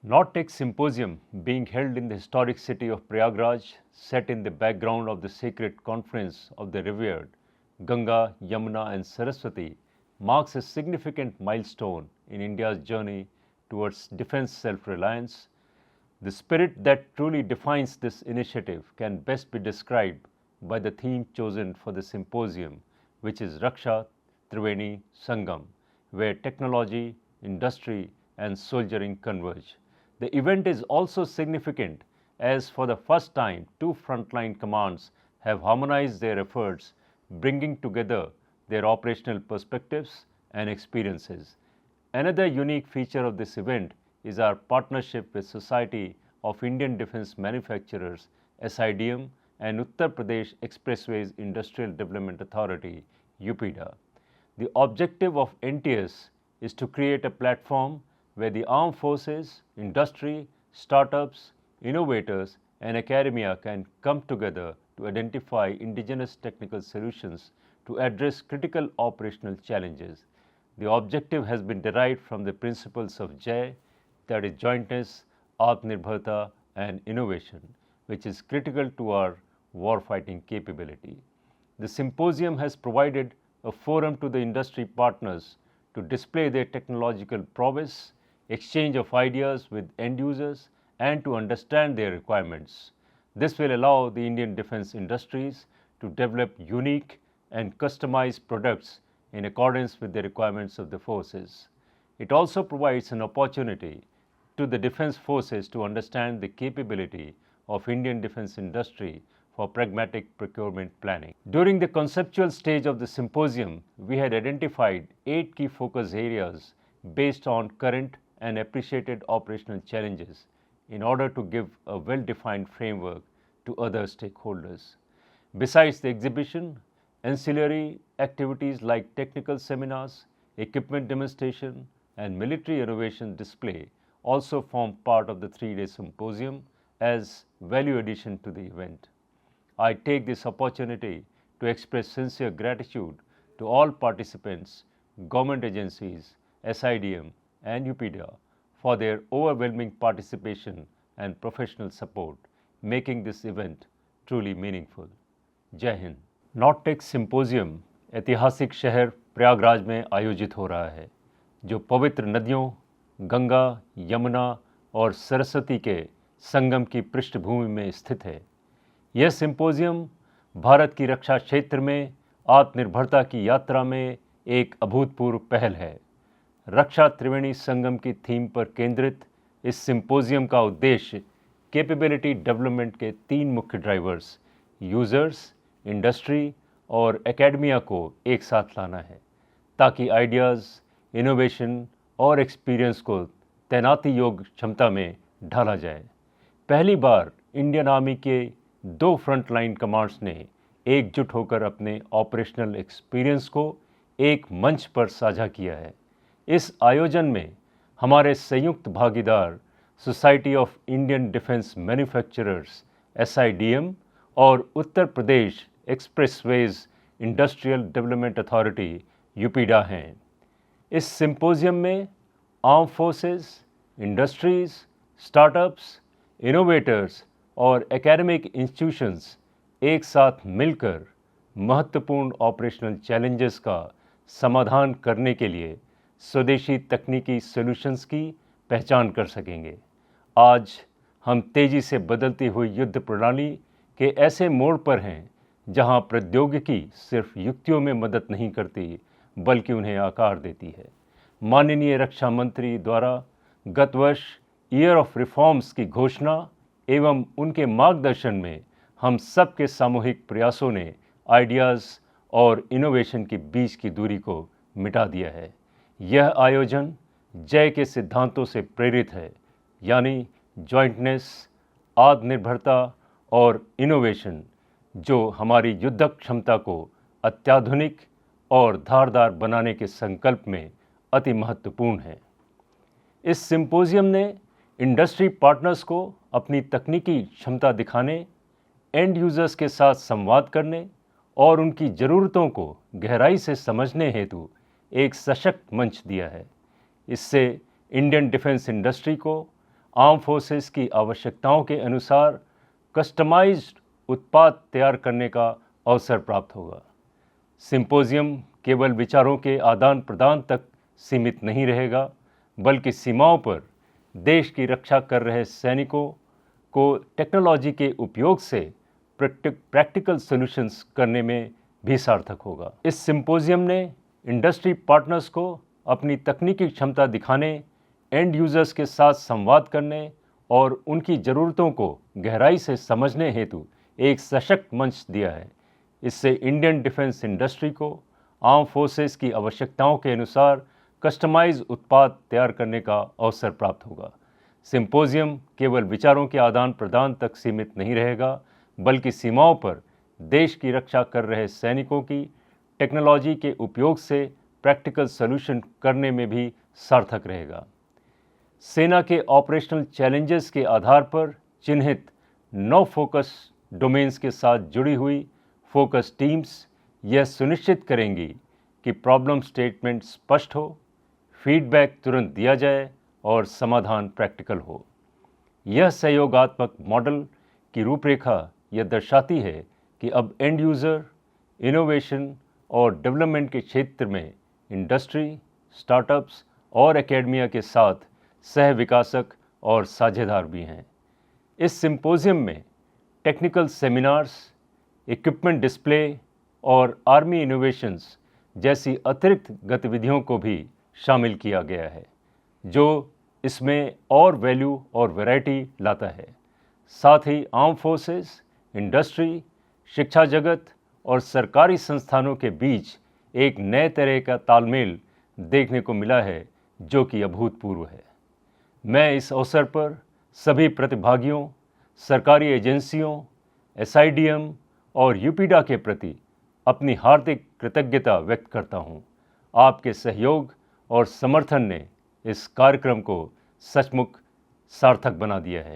NorTech Symposium, being held in the historic city of Prayagraj, set in the background of the sacred confluence of the revered Ganga, Yamuna, and Saraswati, marks a significant milestone in India's journey towards defense self-reliance. The spirit that truly defines this initiative can best be described by the theme chosen for the symposium, which is Raksha Triveni Sangam, where technology, industry, and soldiering converge. The event is also significant as for the first time two frontline commands have harmonized their efforts, bringing together their operational perspectives and experiences. Another unique feature of this event is our partnership with Society of Indian Defence Manufacturers SIDM and Uttar Pradesh Expressways Industrial Development Authority UPIDA. The objective of NTS is to create a platform where the armed forces, industry, startups, innovators, and academia can come together to identify indigenous technical solutions to address critical operational challenges. The objective has been derived from the principles of JAI, that is jointness, Atmanirbharta, and innovation, which is critical to our warfighting capability. The symposium has provided a forum to the industry partners to display their technological prowess, exchange of ideas with end users, and to understand their requirements. This will allow the Indian defense industries to develop unique and customized products in accordance with the requirements of the forces. It also provides an opportunity to the defense forces to understand the capability of Indian defense industry for pragmatic procurement planning. During the conceptual stage of the symposium, we had identified 8 key focus areas based on current and appreciated operational challenges in order to give a well-defined framework to other stakeholders. Besides the exhibition, ancillary activities like technical seminars, equipment demonstration, and military innovation display also form part of the 3-day symposium as value addition to the event. I take this opportunity to express sincere gratitude to all participants, government agencies, SIDM, and UPIDA for their overwhelming participation and professional support, making this event truly meaningful. जय Hind. नॉर्टेक symposium ऐतिहासिक शहर प्रयागराज में आयोजित हो रहा है, जो पवित्र नदियों गंगा, यमुना और सरस्वती के संगम की पृष्ठभूमि में स्थित है। यह सिंपोजियम भारत की रक्षा क्षेत्र में आत्मनिर्भरता की यात्रा में एक अभूतपूर्व पहल है। रक्षा त्रिवेणी संगम की थीम पर केंद्रित इस सिंपोजियम का उद्देश्य कैपेबिलिटी डेवलपमेंट के 3 मुख्य ड्राइवर्स यूजर्स, इंडस्ट्री और एकेडमिया को एक साथ लाना है, ताकि आइडियाज़, इनोवेशन और एक्सपीरियंस को तैनाती योग्य क्षमता में ढाला जाए। पहली बार इंडियन आर्मी के 2 फ्रंटलाइन कमांड्स ने एकजुट होकर अपने ऑपरेशनल एक्सपीरियंस को एक मंच पर साझा किया है। इस आयोजन में हमारे संयुक्त भागीदार society of Indian defence manufacturers SIDM और Uttar Pradesh expressways industrial development authority UPIDA हैं। इस सिंपोजियम में arm forces, industries, startups, innovators और एकेडमिक इंस्टीट्यूशंस एक साथ मिलकर महत्वपूर्ण ऑपरेशनल चैलेंजेस का समाधान करने के लिए स्वदेशी तकनीकी सॉल्यूशंस की पहचान कर सकेंगे। आज हम तेज़ी से बदलती हुई युद्ध प्रणाली के ऐसे मोड़ पर हैं जहां प्रौद्योगिकी सिर्फ युक्तियों में मदद नहीं करती बल्कि उन्हें आकार देती है। माननीय रक्षा मंत्री द्वारा गत वर्ष ईयर ऑफ रिफॉर्म्स की घोषणा एवं उनके मार्गदर्शन में हम सबके सामूहिक प्रयासों ने आइडियाज़ और इनोवेशन के बीच की दूरी को मिटा दिया है। यह आयोजन जय के सिद्धांतों से प्रेरित है, यानी जॉइंटनेस, आत्मनिर्भरता और इनोवेशन, जो हमारी युद्धक क्षमता को अत्याधुनिक और धारदार बनाने के संकल्प में अति महत्वपूर्ण है। इस सिंपोजियम ने इंडस्ट्री पार्टनर्स को अपनी तकनीकी क्षमता दिखाने, एंड यूजर्स के साथ संवाद करने और उनकी ज़रूरतों को गहराई से समझने हेतु एक सशक्त मंच दिया है। इससे इंडियन डिफेंस इंडस्ट्री को आर्म फोर्सेस की आवश्यकताओं के अनुसार कस्टमाइज्ड उत्पाद तैयार करने का अवसर प्राप्त होगा। सिंपोजियम केवल विचारों के आदान प्रदान तक सीमित नहीं रहेगा, बल्कि सीमाओं पर देश की रक्षा कर रहे सैनिकों को टेक्नोलॉजी के उपयोग से प्रैक्टिकल सॉल्यूशंस करने में भी सार्थक होगा। इस सिंपोजियम ने इंडस्ट्री पार्टनर्स को अपनी तकनीकी क्षमता दिखाने, एंड यूजर्स के साथ संवाद करने और उनकी ज़रूरतों को गहराई से समझने हेतु एक सशक्त मंच दिया है। इससे इंडियन डिफेंस इंडस्ट्री को आर्म फोर्सेस की आवश्यकताओं के अनुसार कस्टमाइज उत्पाद तैयार करने का अवसर प्राप्त होगा। सिंपोजियम केवल विचारों के आदान प्रदान तक सीमित नहीं रहेगा, बल्कि सीमाओं पर देश की रक्षा कर रहे सैनिकों की टेक्नोलॉजी के उपयोग से प्रैक्टिकल सॉल्यूशन करने में भी सार्थक रहेगा। सेना के ऑपरेशनल चैलेंजेस के आधार पर चिन्हित 9 फोकस डोमेन्स के साथ जुड़ी हुई फोकस टीम्स यह सुनिश्चित करेंगी कि प्रॉब्लम स्टेटमेंट स्पष्ट हो, फीडबैक तुरंत दिया जाए और समाधान प्रैक्टिकल हो। यह सहयोगात्मक मॉडल की रूपरेखा यह दर्शाती है कि अब एंड यूज़र, इनोवेशन और डेवलपमेंट के क्षेत्र में इंडस्ट्री, स्टार्टअप्स और एकेडमिया के साथ सह विकासक और साझेदार भी हैं। इस सिंपोजियम में टेक्निकल सेमिनार्स, इक्विपमेंट डिस्प्ले और आर्मी इनोवेशंस जैसी अतिरिक्त गतिविधियों को भी शामिल किया गया है, जो इसमें और वैल्यू और वैरायटी लाता है। साथ ही आर्म फोर्सेस, इंडस्ट्री, शिक्षा जगत और सरकारी संस्थानों के बीच एक नए तरह का तालमेल देखने को मिला है, जो कि अभूतपूर्व है। मैं इस अवसर पर सभी प्रतिभागियों, सरकारी एजेंसियों, एसआईडीएम और यूपीडा के प्रति अपनी हार्दिक कृतज्ञता व्यक्त करता हूं। आपके सहयोग और समर्थन ने इस कार्यक्रम को सचमुच सार्थक बना दिया है।